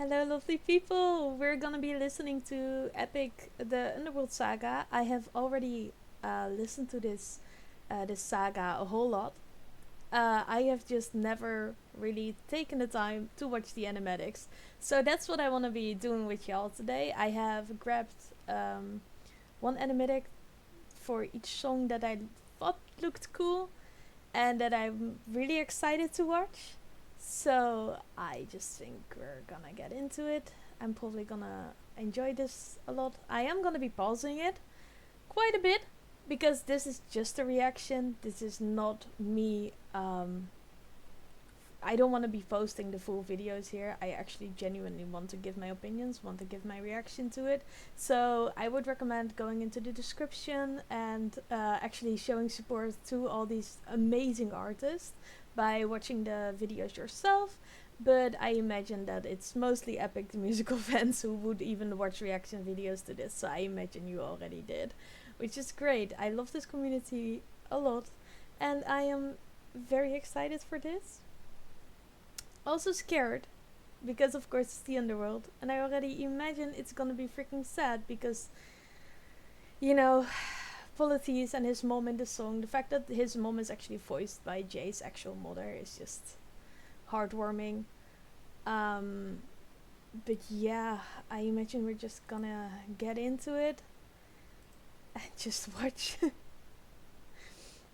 Hello, lovely people. We're gonna be listening to Epic, the Underworld Saga. I have already listened to this saga a whole lot. I have just never really taken the time to watch the animatics, so that's what I want to be doing with y'all today. I have grabbed one animatic for each song that I thought looked cool and that I'm really excited to watch. So I just think we're gonna get into it. I'm probably gonna enjoy this a lot. I am gonna be pausing it quite a bit because this is just a reaction. This is not me. I don't want to be posting the full videos here. I actually genuinely want to give my opinions, want to give my reaction to it. So I would recommend going into the description and actually showing support to all these amazing artists by watching the videos yourself. But I imagine that it's mostly Epic the musical fans who would even watch reaction videos to this. So I imagine you already did, which is great. I love this community a lot and I am very excited for this. Also scared, because of course it's the underworld, and I already imagine it's gonna be freaking sad because, you know, Politis and his mom in the song, the fact that his mom is actually voiced by Jay's actual mother is just heartwarming. But yeah, I imagine we're just gonna get into it and just watch.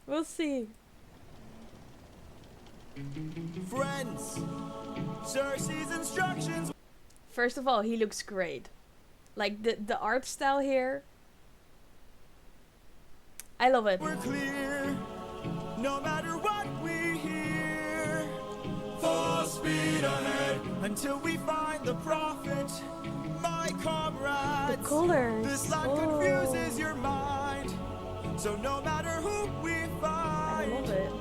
We'll see. Friends, Cersei's instructions. First of all, he looks great. Like the art style here, I love it. We're clear, no matter what we hear. Full speed ahead until we find the prophet. My The comrades, colors. this land confuses your mind. So no matter who we I find, love it.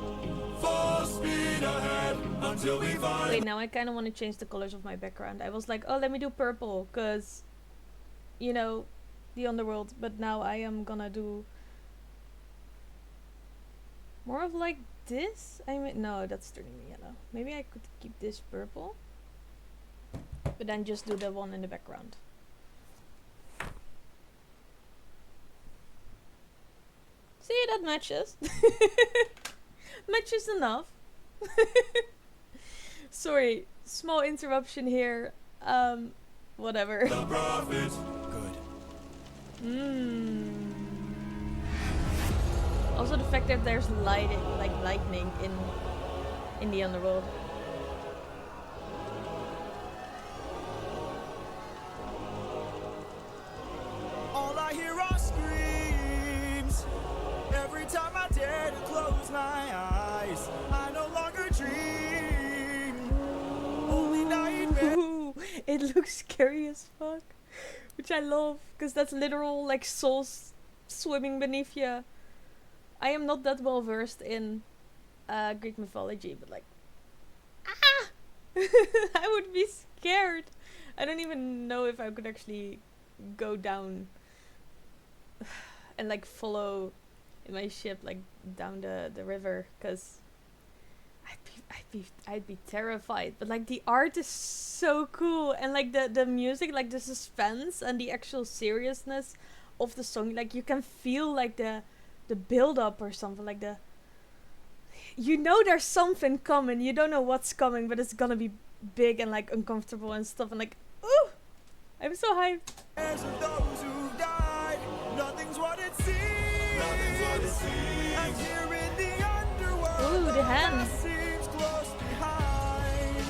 full speed ahead until we find. Wait, now I kind of want to change the colors of my background. I was like, oh, let me do purple, cause, you know, the underworld. But now I am gonna do more of like this. I mean, no, that's turning me yellow. Maybe I could keep this purple, but then just do the one in the background. See, that matches. Matches enough. Sorry, small interruption here. Whatever. The prophet. Good. Also the fact that there's lightning in the underworld. All I hear are screams. Every time I dare to close my eyes, I no longer dream. Only nightmares. Ooh, it looks scary as fuck, which I love, because that's literal like souls swimming beneath you. I am not that well versed in Greek mythology, but like, I would be scared. I don't even know if I could actually go down and like follow in my ship like down the river, because I'd be terrified. But like the art is so cool, and like the music, like the suspense and the actual seriousness of the song, like you can feel like the build up or something, like you know there's something coming, you don't know what's coming, but it's gonna be big and like uncomfortable and stuff, and like, ooh, I'm so hyped. Of those who died, nothing's what it seems. And here in the underworld, Ooh, the hands. past seems close behind.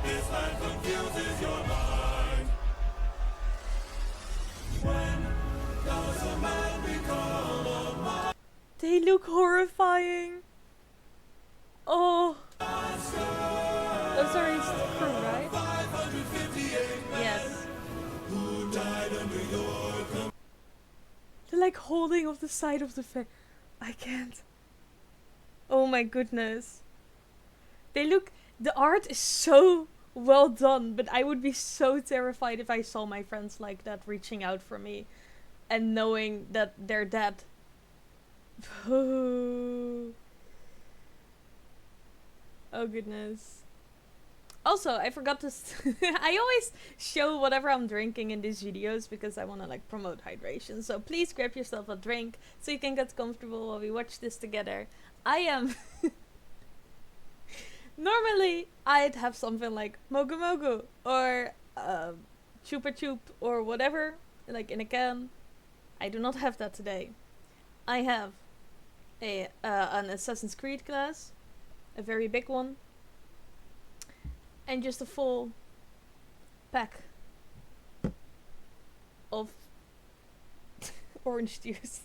This land confuses your mind. When does a man become a monster? They look horrifying. Oh, those are his crew, right? 558 Yes. who died under your command. They're like holding off the side of the face. I can't. Oh my goodness. They look. The art is so well done, but I would be so terrified if I saw my friends like that reaching out for me and knowing that they're dead. Oh goodness. Also, I forgot to. I always show whatever I'm drinking in these videos because I want to like promote hydration. So please grab yourself a drink so you can get comfortable while we watch this together. I am. Normally, I'd have something like Mogu Mogu or Chupa Chup or whatever, like in a can. I do not have that today. I have an Assassin's Creed glass, a very big one, and just a full pack of orange juice.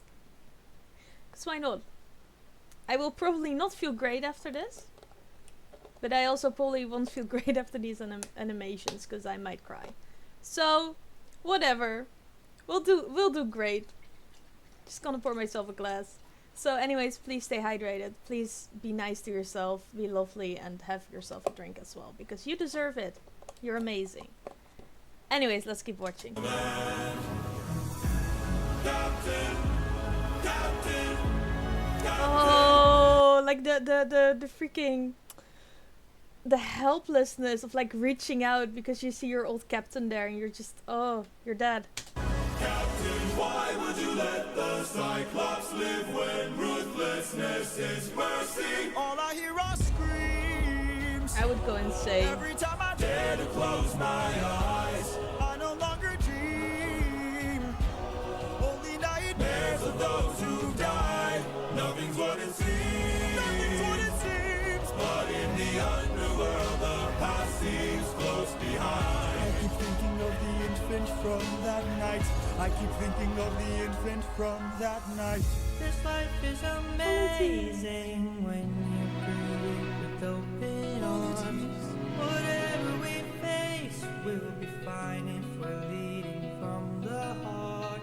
Because why not? I will probably not feel great after this, but I also probably won't feel great after these animations because I might cry. So, whatever. We'll do great. Just gonna pour myself a glass. So anyways, please stay hydrated. Please be nice to yourself, be lovely, and have yourself a drink as well. Because you deserve it. You're amazing. Anyways, let's keep watching. Oh, like the freaking... the helplessness of like reaching out because you see your old captain there and you're just, oh, you're dead. Captain, why would you let the Cyclops live when ruthlessness is mercy? All I hear are screams. I would go insane. Every time I dare to close my eyes, I no longer dream. Only nightmares of those who died. Nothing's what it seems. Nothing's what it seems. But in the underworld, the past seems close behind. I keep thinking of the infant from that night. I keep thinking of the infant from that night. This life is amazing when you greet it with open arms. Whatever we face, we'll be fine if we're leading from the heart.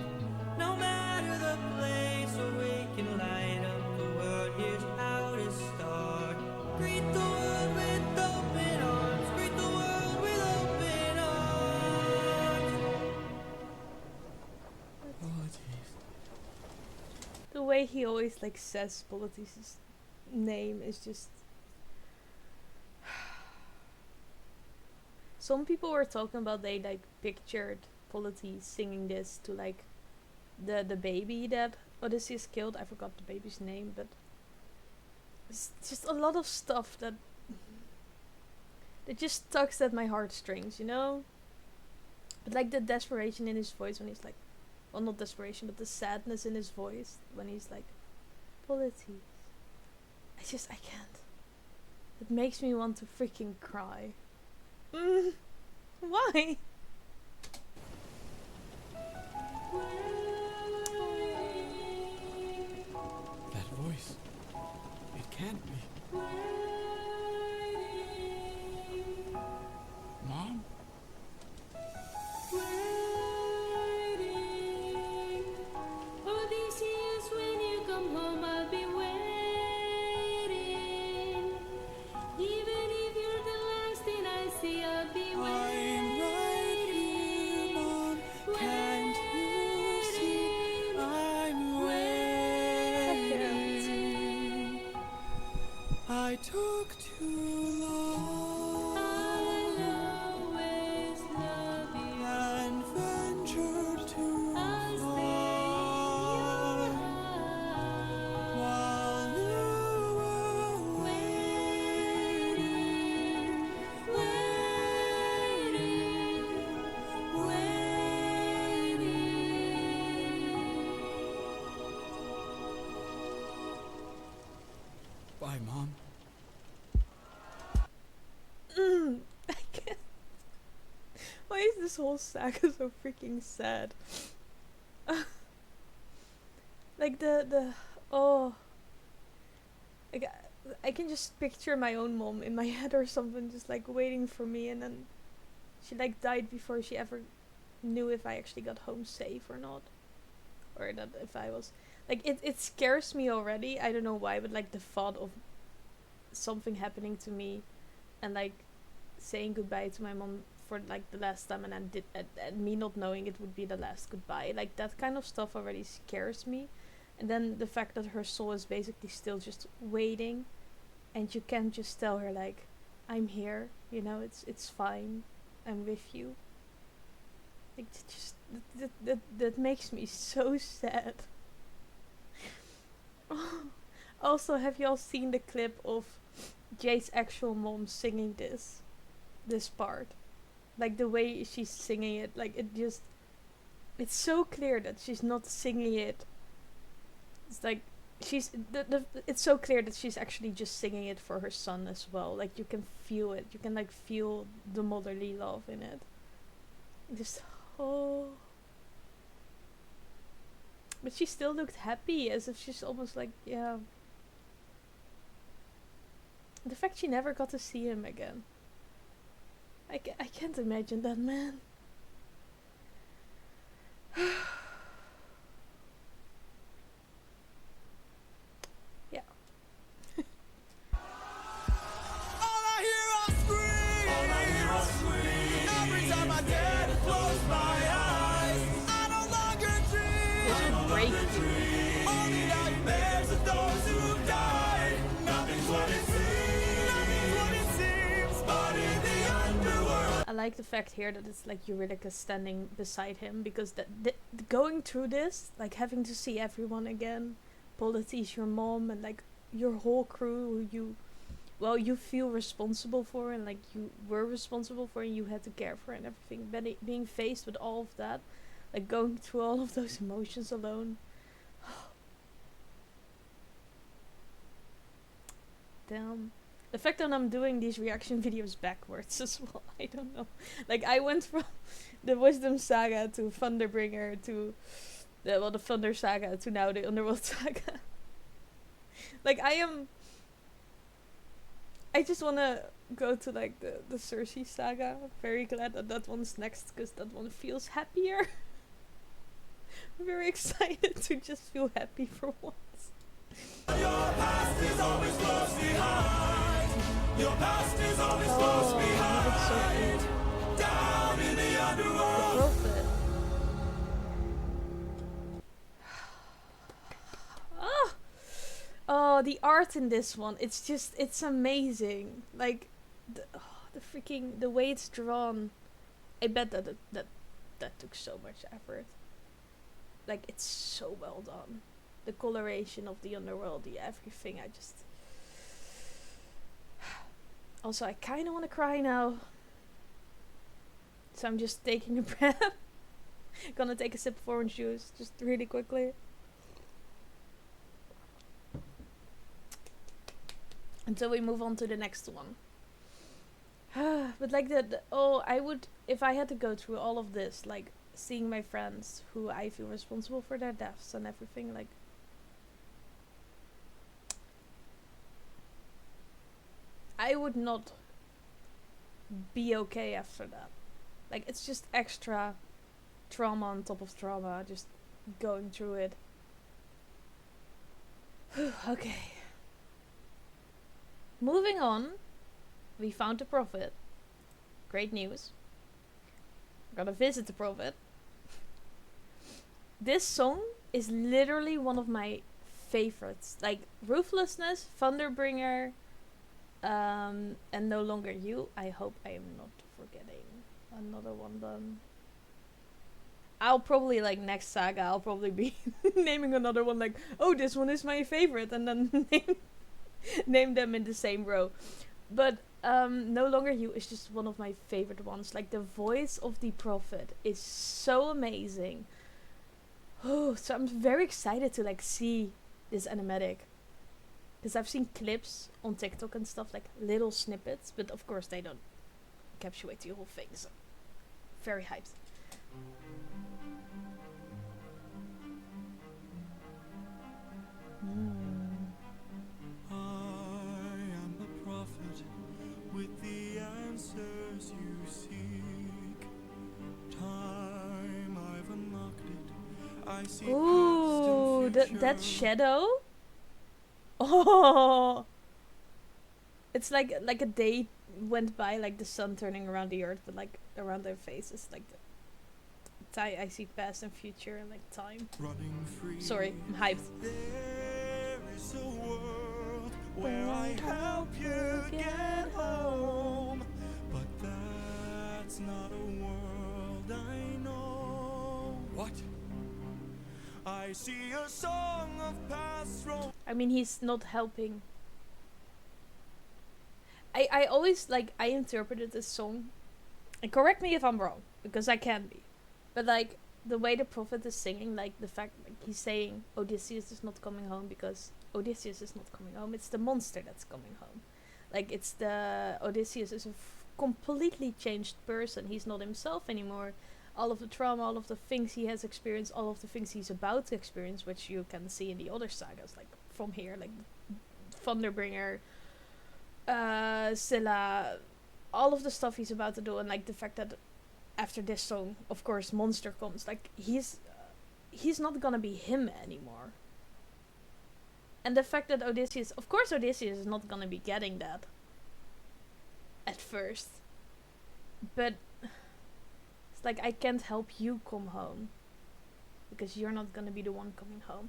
No matter the place, or we can light up the world. Here's how to start. Greet the world with open arms. Greet the world with open arms. The way he always like says Politis' name is just... Some people were talking about they like pictured Politis singing this to like the baby that Odysseus killed. I forgot the baby's name, but it's just a lot of stuff that just tugs at my heartstrings, you know? But like the desperation in his voice when he's like, well, not desperation, but the sadness in his voice when he's like, Politis. I can't. It makes me want to freaking cry. Why? That voice. It can't be. Mom? Odysseus, when you come home, I'll be waiting. Even if you're the last thing I see, I'll be I'm waiting. right here, Mom. Can't you see? I'm waiting. I took too long I'll always love you. and ventured too I'll stay far in your heart. while you were Waiting, waiting. Bye, Mom. I can't. Why is this whole saga so freaking sad? Like oh, like I can just picture my own mom in my head or something, just like waiting for me, and then she like died before she ever knew if I actually got home safe or not, or that if I was like it scares me already. I don't know why, but like the thought of something happening to me, and like saying goodbye to my mom for like the last time, and then and me not knowing it would be the last goodbye, like that kind of stuff already scares me. And then the fact that her soul is basically still just waiting, and you can't just tell her like, I'm here, You know, it's fine. I'm with you. Like, just that makes me so sad. Also, have y'all seen the clip of Jade's actual mom singing this part? Like the way she's singing it, like it's so clear that she's not singing it. It's like it's so clear that she's actually just singing it for her son as well. Like you can feel it. You can like feel the motherly love in it. Just oh. But she still looked happy, as if she's almost like, yeah. The fact she never got to see him again. I can't imagine that, man. Yeah. All I hear are screams. All I hear are screams. Every time I dare to close my eyes, I no longer dream. This would break you. Only nightmares of those who died. Nothing's what it seems. Nothing's what it seems. But in the underworld. I like the fact here that it's like Eurydice standing beside him, because going through this, like having to see everyone again, Polity's your mom, and like your whole crew who you feel responsible for, and like you were responsible for, and you had to care for, and everything. Being faced with all of that, like going through all of those emotions alone. Damn. The fact that I'm doing these reaction videos backwards as well, I don't know. Like, I went from the Wisdom Saga to Thunderbringer to the Thunder Saga to now the Underworld Saga. Like, I just want to go to, like, the Cersei Saga. I'm very glad that one's next, because that one feels happier. I'm very excited to just feel happy for once. Your past is always close behind. Your past is always close behind. So Down in the the underworld. prophet. Oh, the art in this one, it's amazing. Like, the way it's drawn. I bet that took so much effort. Like, it's so well done. The coloration of the underworld, the everything, I just... Also, I kind of want to cry now. So I'm just taking a breath. Gonna take a sip of orange juice, just really quickly. Until we move on to the next one. But like I would, if I had to go through all of this, like seeing my friends who I feel responsible for their deaths and everything, like... I would not be okay after that. Like, it's just extra trauma on top of trauma, just going through it. Okay. Moving on. We found the prophet. Great news. We're gonna visit the prophet. This song is literally one of my favorites. Like, Ruthlessness, Thunderbringer, and No Longer You. I hope I am not forgetting another one done. I'll probably, like, next saga, I'll probably be naming another one, like, oh, this one is my favorite, and then name them in the same row. But No Longer You is just one of my favorite ones. Like, the voice of the prophet is so amazing. Oh, so I'm very excited to, like, see this animatic. Because I've seen clips on TikTok and stuff, like little snippets, but of course they don't encapsulate the whole thing, so very hyped. I am the prophet with the answers you seek. Time I've unlocked it. I see Ooh, past and that future. shadow. Oh, it's like a day went by, like the sun turning around the earth, but like around their faces, like I see past and future, like time. Running free. Sorry, I'm hyped. There is a world where I help you get home. It's not a world I know. What? I see a song of past romance. I mean, he's not helping. I always, like, I interpreted this song, and correct me if I'm wrong, because I can be, but like, the way the prophet is singing, like, the fact, like, he's saying Odysseus is not coming home because Odysseus is not coming home, it's the monster that's coming home. Like, it's the, Odysseus is a completely changed person, he's not himself anymore. All of the trauma, all of the things he has experienced, all of the things he's about to experience, which you can see in the other sagas, like, from here, like, Thunderbringer, Scylla, all of the stuff he's about to do, and like the fact that after this song, of course, monster comes. Like, he's not gonna be him anymore. And the fact that Odysseus, of course, Odysseus is not gonna be getting that at first, but it's like, I can't help you come home because you're not gonna be the one coming home.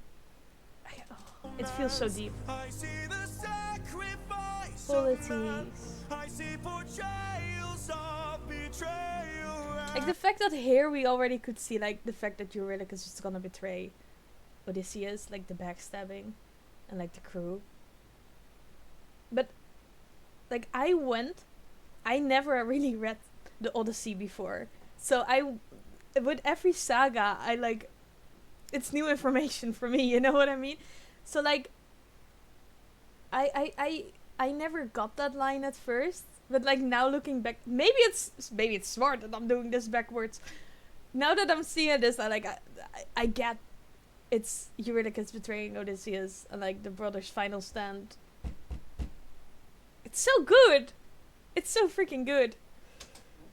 It feels so deep. I see the sacrifice Qualities. of man. I see portrayals of betrayal. Like, the fact that here we already could see, like, the fact that Eurylochus is gonna betray Odysseus, like the backstabbing and like the crew. But like, I never really read the Odyssey before, so with every saga I like, it's new information for me, you know what I mean? So like, I never got that line at first, but like, now looking back, maybe it's smart that I'm doing this backwards. Now that I'm seeing this, I get it's Eurylochus betraying Odysseus and like the brothers' final stand. It's so good. It's so freaking good.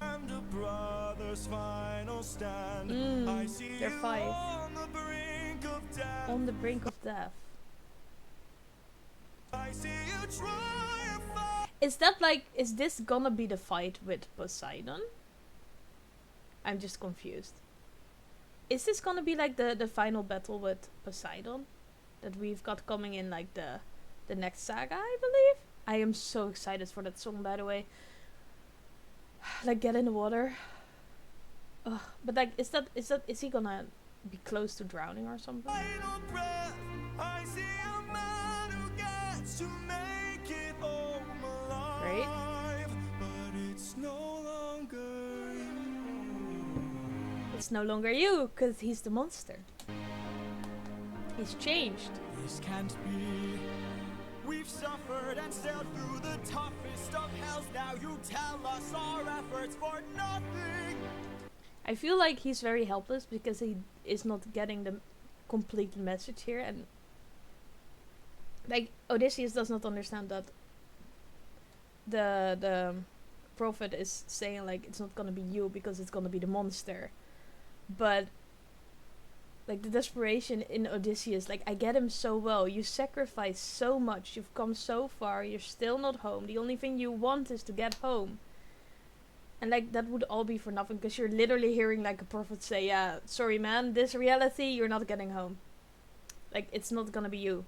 And the brothers' final stand. I see They're you five. on the brink of death. On the brink of death. I see you triumph. Is that like, is this gonna be the fight with Poseidon? I'm just confused. Is this gonna be like the final battle with Poseidon that we've got coming in like the next saga, I believe? I am so excited for that song, by the way. Like, get in the water. Ugh. But like, is he gonna be close to drowning or something? Final breath. I see a man who gets to make it home alive. Right? But it's no longer you. It's no longer you, because he's the monster. He's changed. This can't be. We've suffered and sailed through the toughest of hells. Now you tell us our efforts for nothing. I feel like he's very helpless because he is not getting the complete message here, and like, Odysseus does not understand that the prophet is saying like, it's not gonna be you because it's gonna be the monster. But like, the desperation in Odysseus, like, I get him so well. You sacrifice so much, you've come so far, you're still not home. The only thing you want is to get home. And like, that would all be for nothing, because you're literally hearing like a prophet say, yeah, sorry man, this reality, you're not getting home. Like, it's not gonna be you.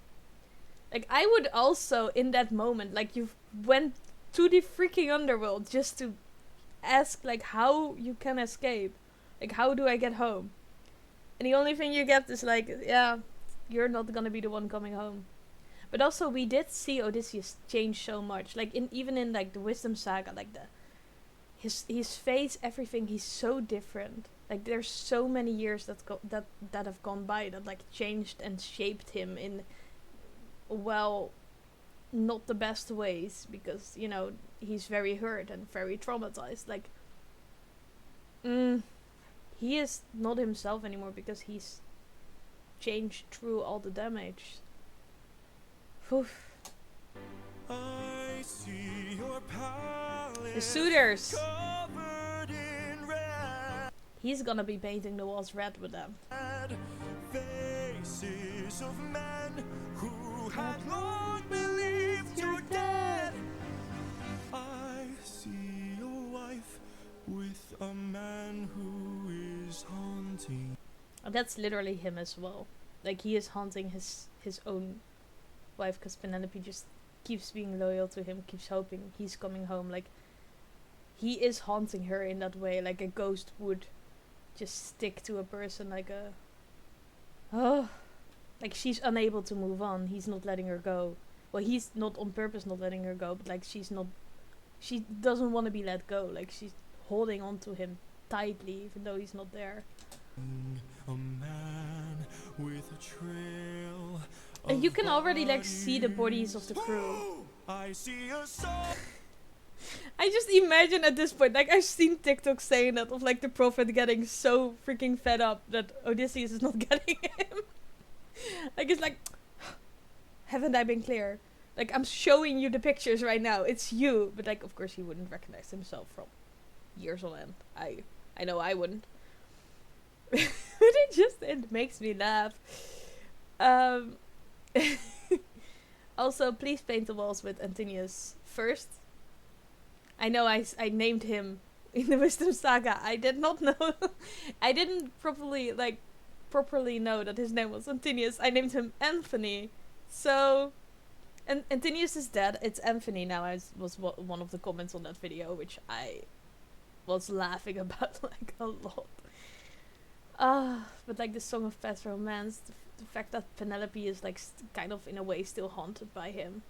Like, I would also, in that moment, like, you went to the freaking underworld just to ask like, how you can escape. Like, how do I get home? And the only thing you get is like, yeah, you're not gonna be the one coming home. But also, we did see Odysseus change so much. Like, even in like the Wisdom Saga, like his face, everything, he's so different. Like, there's so many years that have gone by that like changed and shaped him in, well, not the best ways, because, you know, he's very hurt and very traumatized. Like, he is not himself anymore because he's changed through all the damage. Oof. I see your palace The suitors. covered in red. He's gonna be painting the walls red with them. Faces of men who had long believed you're dead. I see your wife with a man who is haunting. And that's literally him as well. Like, he is haunting his own wife, because Penelope just keeps being loyal to him, keeps hoping he's coming home. Like, he is haunting her in that way, like a ghost would just stick to a person, like a... Oh, like she's unable to move on. He's not letting her go. Well, he's not on purpose not letting her go, but like she doesn't want to be let go. Like she's holding on to him tightly, even though he's not there. A man with a trail. And you can already like see the bodies of the crew. I see a soul. I just imagine at this point, like I've seen TikTok saying that of like the prophet getting so freaking fed up that Odysseus is not getting him. Like it's like, haven't I been clear? Like I'm showing you the pictures right now. It's you, but like of course he wouldn't recognize himself from years on end. I know I wouldn't. But it makes me laugh. Also, please paint the walls with Antinius first. I know I named him in the Wisdom Saga. I did not know. I didn't properly know that his name was Antinius. I named him Anthony. So, and Antinius is dead. It's Anthony now. Was one of the comments on that video, which I was laughing about like a lot. But like the Song of Past Romance, the fact that Penelope is like kind of in a way still haunted by him.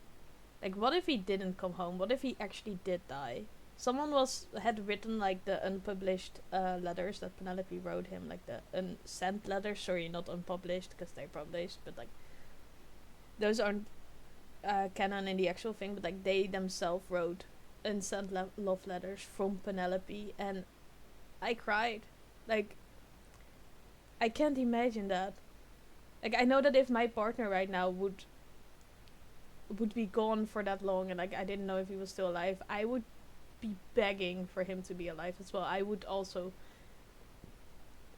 Like what if he didn't come home? What if he actually did die? Someone had written like the unpublished letters that Penelope wrote him, like the unsent letters. Sorry, not unpublished because they're published, but like those aren't canon in the actual thing. But like they themselves wrote unsent love letters from Penelope, and I cried. Like I can't imagine that. Like I know that if my partner right now would be gone for that long and like I didn't know if he was still alive, I would be begging for him to be alive as well. I would also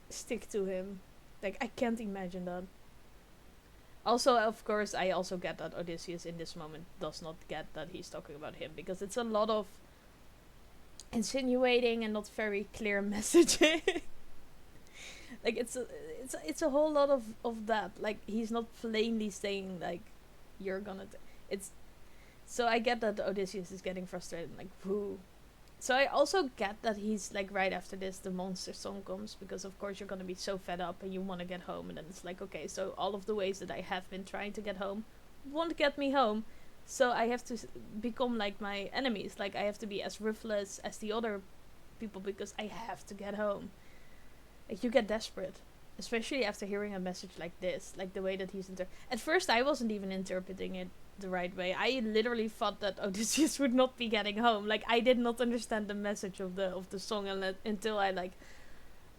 stick to him. Like I can't imagine that. Also, of course, I also get that Odysseus in this moment does not get that he's talking about him, because it's a lot of insinuating and not very clear messaging. Like it's a whole lot of that. Like he's not plainly saying like you're gonna so I get that Odysseus is getting frustrated, like whoo. So I also get that he's like right after this the monster song comes, because of course you're gonna be so fed up and you want to get home, and then it's like, okay, so all of the ways that I have been trying to get home won't get me home, so I have to become like my enemies. Like I have to be as ruthless as the other people because I have to get home. Like you get desperate, especially after hearing a message like this, like the way that he's at first I wasn't even interpreting it the right way. I literally thought that Odysseus would not be getting home. Like I did not understand the message of the song until I like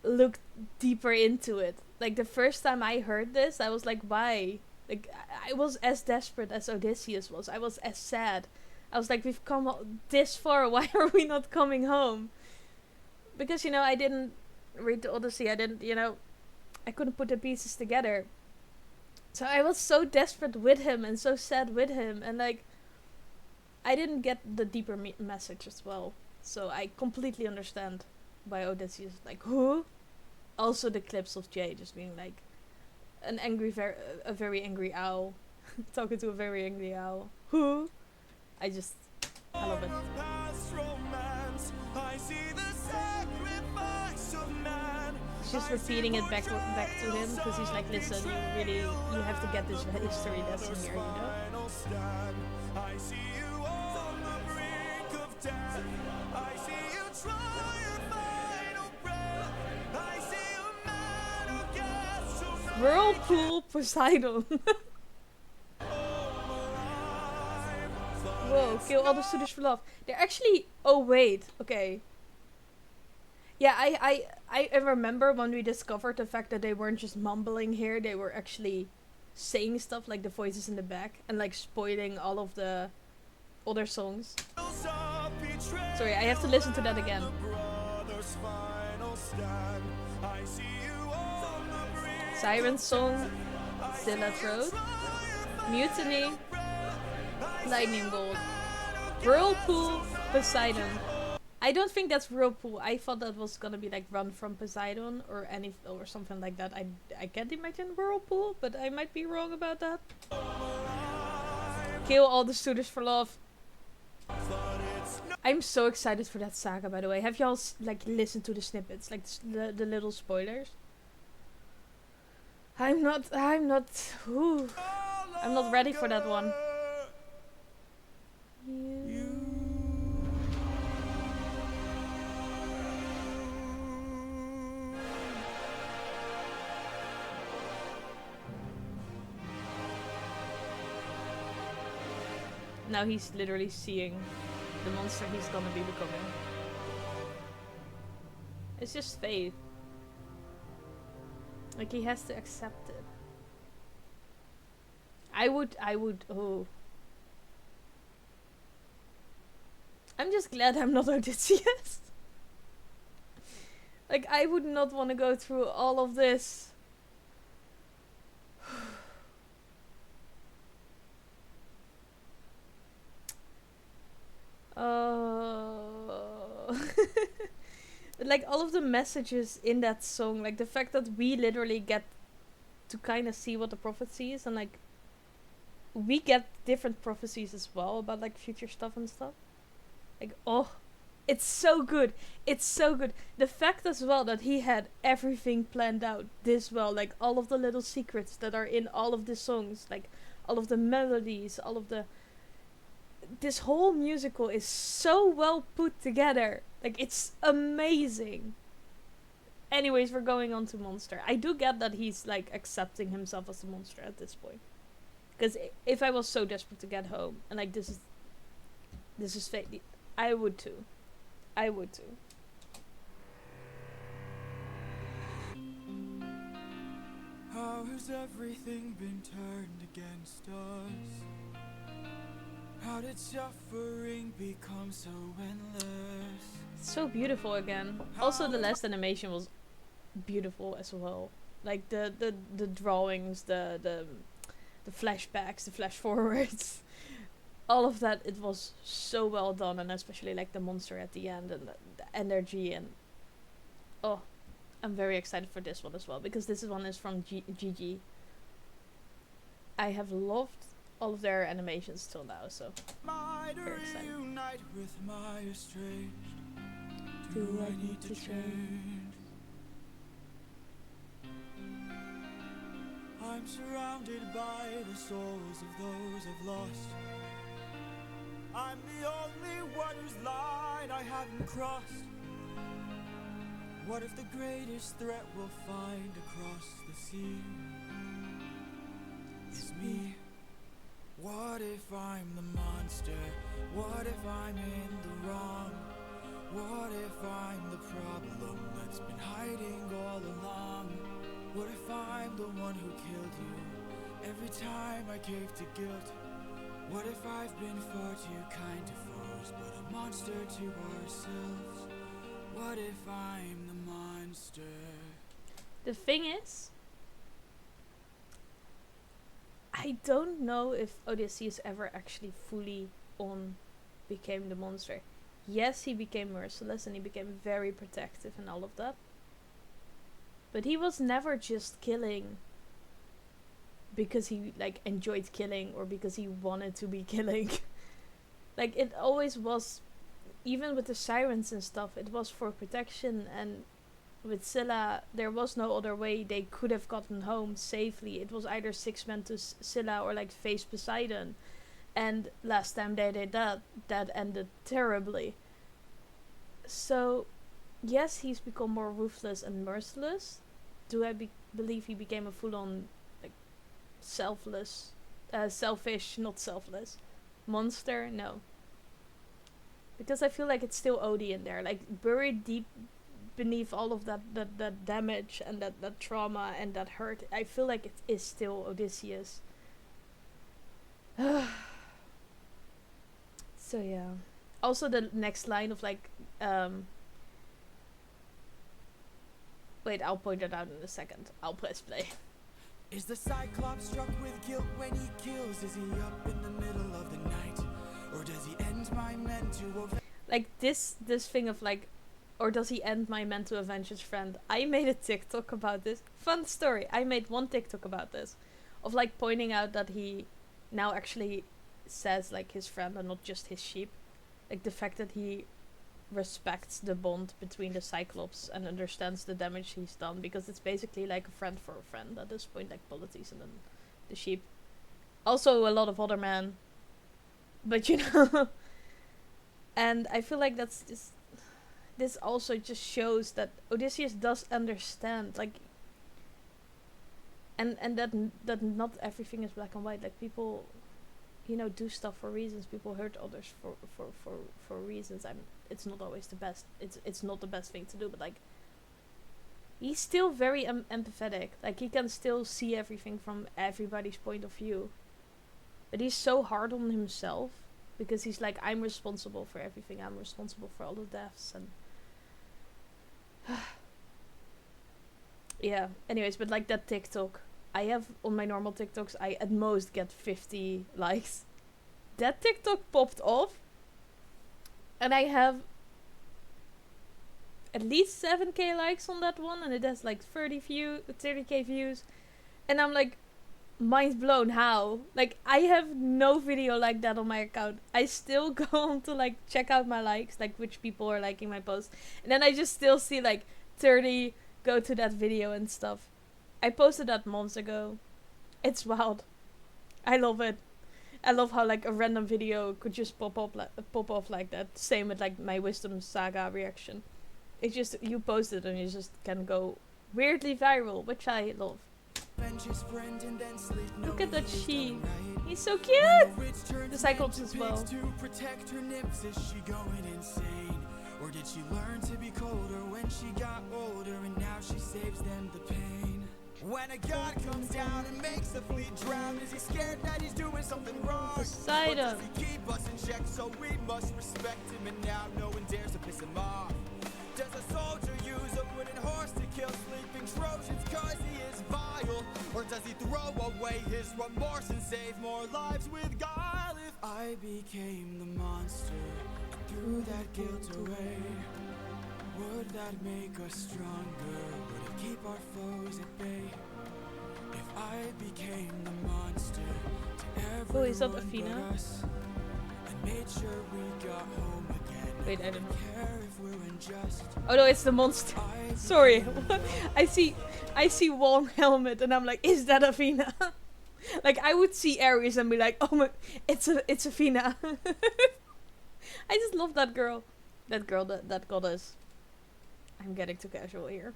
looked deeper into it. Like the first time I heard this, I was like, why? Like I was as desperate as Odysseus was. I was as sad. I was like, we've come this far, why are we not coming home? Because I didn't read the Odyssey. I couldn't put the pieces together. So I was so desperate with him and so sad with him, and like I didn't get the deeper message as well. So I completely understand why Odysseus like who. Also the clips of Jay just being like a very angry owl talking to a very angry owl. Who? I love it. Just repeating it back to him because he's like, listen, you have to get this history lesson here, I see you on the brink of death. I see you try your final breath. I see a man who gets so Whirlpool Poseidon. Whoa, kill all the students for love. They're actually... Oh, wait. Okay. Yeah, I remember when we discovered the fact that they weren't just mumbling here, they were actually saying stuff like the voices in the back and like spoiling all of the other songs. Sorry, I have to listen to that again. Siren's Song, Stilet's Road, Mutiny, Lightning Bolt, Whirlpool, Poseidon. I don't think that's Whirlpool. I thought that was gonna be like Run from Poseidon or something like that. I can't imagine Whirlpool, but I might be wrong about that. Kill all the students for love. I'm so excited for that saga, by the way. Have y'all like listened to the snippets, like the little spoilers? I'm not ready for that one. Now he's literally seeing the monster he's gonna be becoming. It's just fate. Like, he has to accept it. I would, oh. I'm just glad I'm not Odysseus. Like, I would not want to go through all of this. Oh. Like, all of the messages in that song, like the fact that we literally get to kind of see what the prophecy is, and like we get different prophecies as well about like future stuff and stuff. Like, oh, it's so good. It's so good. The fact as well that he had everything planned out this well, like all of the little secrets that are in all of the songs, like all of the melodies, all of the... This whole musical is so well put together. Like, it's amazing. Anyways, we're going on to Monster. I do get that he's like accepting himself as a monster at this point. Because if I was so desperate to get home and like this is fake, I would too. I would too. How has everything been turned against us? How did suffering become so endless? It's so beautiful again. Also, the last animation was beautiful as well. Like the drawings, the flashbacks, the flash forwards, all of that. It was so well done, and especially like the monster at the end and the energy, and oh, I'm very excited for this one as well, because this one is from GG. I have loved all of their animations till now, so very excited. Reunite with my estranged. Do I need to change? I'm surrounded by the souls of those I've lost. I'm the only one whose line I haven't crossed. What if the greatest threat we'll find across the sea is me? What if I'm the monster? What if I'm in the wrong? What if I'm the problem that's been hiding all along? What if I'm the one who killed you every time I cave to guilt? What if I've been far too kind to foes, but a monster to ourselves? What if I'm the monster? The thing is, I don't know if Odysseus ever actually fully on became the monster. Yes, he became merciless and he became very protective and all of that. But he was never just killing because he like enjoyed killing or because he wanted to be killing. Like, it always was, even with the sirens and stuff, it was for protection. And with Scylla, there was no other way they could have gotten home safely. It was either 6 men to Scylla or like face Poseidon. And last time they did that, that ended terribly. So, yes, he's become more ruthless and merciless. Do I believe he became a full-on, like, selfish, not selfless, monster? No. Because I feel like it's still Odie in there, like, buried deep beneath all of that damage and that trauma and that hurt. I feel like it is still Odysseus. So yeah. Also the next line of like wait, I'll point it out in a second. I'll press play. Is the Cyclops struck with guilt when he kills? Is he up in the middle of the night? Or does he end my men to like this thing of like, or does he end my men to avenge his friend? I made a TikTok about this. Fun story. I made one TikTok about this. Of like pointing out that he now actually says like his friend and not just his sheep. Like the fact that he respects the bond between the Cyclops and understands the damage he's done, because it's basically like a friend for a friend at this point, like Polities and then the sheep. Also a lot of other men, but you know. And I feel like that's this also just shows that Odysseus does understand, like, and that not everything is black and white. Like people, you know, do stuff for reasons. People hurt others for reasons. It's not always the best. It's not the best thing to do. But like, he's still very empathetic. Like he can still see everything from everybody's point of view. But he's so hard on himself because he's like, I'm responsible for everything. I'm responsible for all the deaths and. Yeah. Anyways, but like that TikTok, I have on my normal TikToks, I at most get 50 likes. That TikTok popped off, and I have at least 7k likes on that one, and it has like 30k views, and I'm like, mind blown. How? Like I have no video like that on my account. I still go on to like check out my likes, like which people are liking my posts, and then I just still see like 30 go to that video and stuff. I posted that months ago. It's wild. I love it. I love how like a random video could just pop off like that. Same with like my Wisdom Saga reaction. It's just, you post it and you just can go weirdly viral, which I love. Look at that sheep. He's so cute. The Cyclops as well. Or did she learn to be colder when she got older, and now she saves them the pain? When a god comes down and makes the fleet drown, is he scared that he's doing something wrong? Poseidon. Or does he keep us in check, so we must respect him, and now no one dares to piss him off? Does a soldier use a wooden horse to kill sleeping Trojans cause he is vile? Or does he throw away his remorse and save more lives with guile? If I became the monster, threw that guilt away, would that make us stronger? Would it keep our foes at bay? If I became the monster to everyone is that Athena? but us, and made sure we got home again. Wait, I don't know. Care if we're unjust. Oh no, it's the monster. Sorry. I see one helmet and I'm like, is that Athena? Like I would see Ares and be like, oh my, it's Athena. I just love that girl. That goddess. I'm getting too casual here.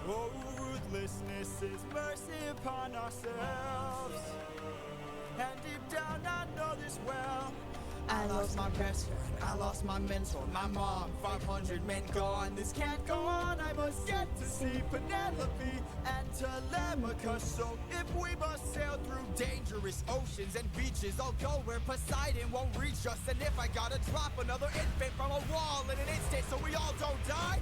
Oh, ruthlessness is mercy upon ourselves. And deep down I know this well. I lost my best friend, I lost my mentor, my mom, 500 men gone. This can't go on, I must get to see Penelope and Telemachus. So if we must sail through dangerous oceans and beaches, I'll go where Poseidon won't reach us. And if I gotta drop another infant from a wall in an instant so we all don't die,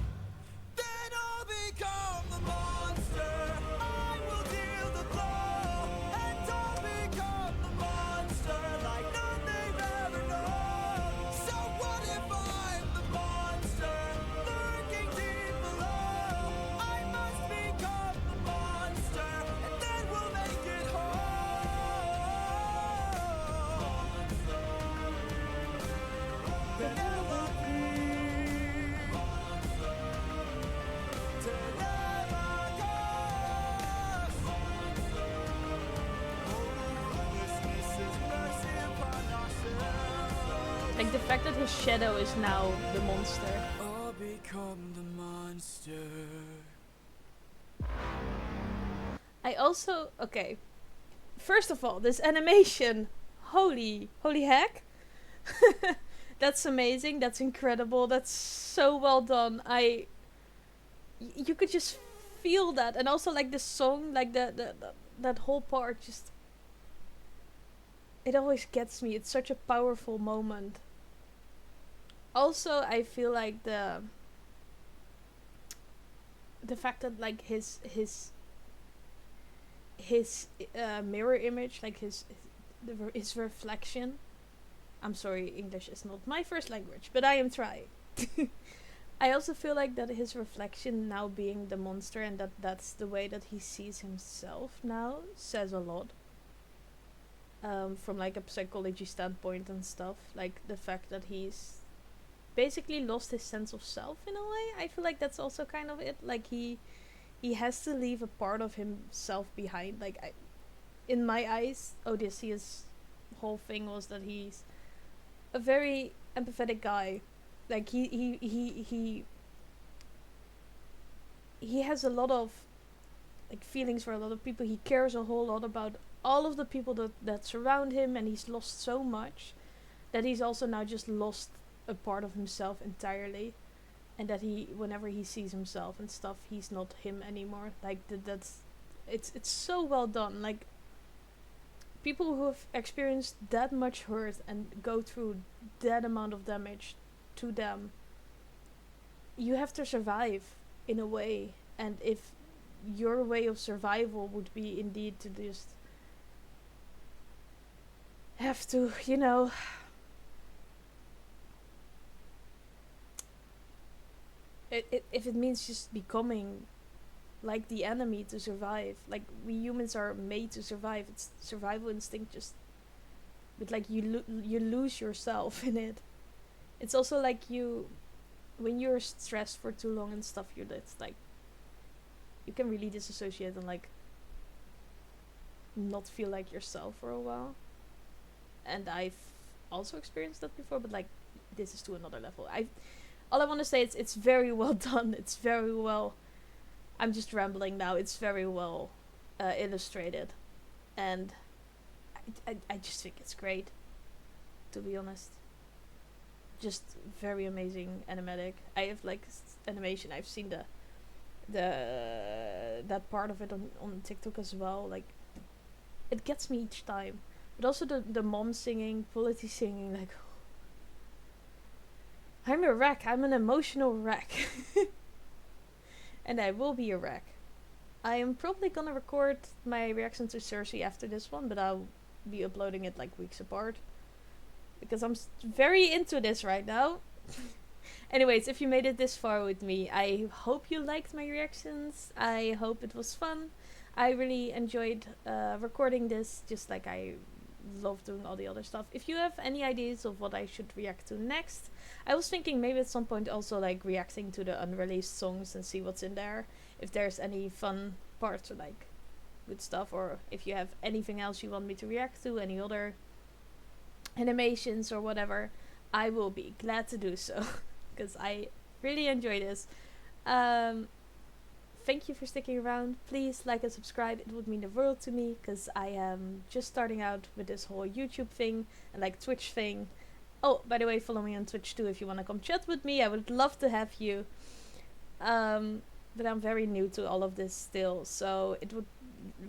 then I'll become the monster. I will deal the blow, and I'll become the monster like none they've ever known. So what if I'm the monster lurking deep below? I must become the monster, and then we'll make it home. Penelope. Like the fact that his shadow is now the monster. I'll become the monster. I also, okay. First of all, this animation, holy heck. That's amazing. That's incredible. That's so well done. You could just feel that, and also like the song, like that whole part, just it always gets me. It's such a powerful moment. Also, I feel like the fact that like his mirror image, like his reflection. I'm sorry, English is not my first language, but I am trying. I also feel like that his reflection now being the monster, and that's the way that he sees himself now, says a lot. From like a psychology standpoint and stuff, like the fact that he's basically lost his sense of self in a way. I feel like that's also kind of it. Like he has to leave a part of himself behind. Like in my eyes, Odysseus' whole thing was that he's a very empathetic guy. Like he has a lot of like feelings for a lot of people. He cares a whole lot about all of the people that surround him, and he's lost so much that he's also now just lost a part of himself entirely, and that he, whenever he sees himself and stuff, he's not him anymore. Like that's it's so well done. Like people who have experienced that much hurt and go through that amount of damage to them, you have to survive in a way. And if your way of survival would be indeed to just have to, you know, if it means just becoming like the enemy to survive, like we humans are made to survive, it's survival instinct, just but like you lose yourself in it. It's also like you, when you're stressed for too long and stuff, it's like you can really disassociate and like not feel like yourself for a while. And I've also experienced that before, but like this is to another level. All I want to say is it's very well done. It's very well. I'm just rambling now. It's very well illustrated, and I just think it's great. To be honest, just very amazing animatic. I have like animation. I've seen that part of it on TikTok as well. Like it gets me each time. But also the mom singing, Polity singing, like I'm a wreck. I'm an emotional wreck. And I will be a wreck. I am probably gonna record my reaction to Cersei after this one, but I'll be uploading it like weeks apart. Because I'm very into this right now. Anyways, if you made it this far with me, I hope you liked my reactions. I hope it was fun. I really enjoyed recording this, just like I love doing all the other stuff. If you have any ideas of what I should react to next, I was thinking maybe at some point also like reacting to the unreleased songs and see what's in there, if there's any fun parts or like good stuff, or if you have anything else you want me to react to, any other animations or whatever, I will be glad to do so. Because I really enjoy this. Thank you for sticking around. Please like and subscribe. It would mean the world to me, because I am just starting out with this whole YouTube thing and like Twitch thing. Oh, by the way, follow me on Twitch too if you want to come chat with me. I would love to have you. But I'm very new to all of this still, so it would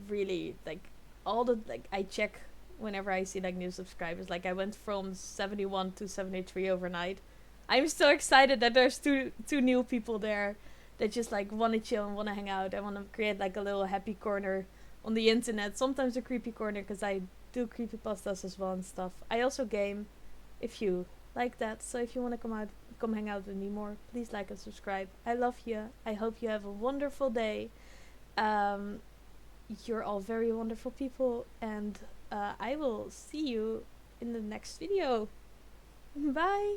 really like all the like I check whenever I see like new subscribers. Like I went from 71 to 73 overnight. I'm so excited that there's two new people there that just like want to chill and want to hang out. I want to create like a little happy corner on the internet. Sometimes a creepy corner, because I do creepypastas as well and stuff. I also game, if you like that. So if you want to come hang out with me more, please like and subscribe. I love you. I hope you have a wonderful day. You're all very wonderful people, and I will see you in the next video. Bye.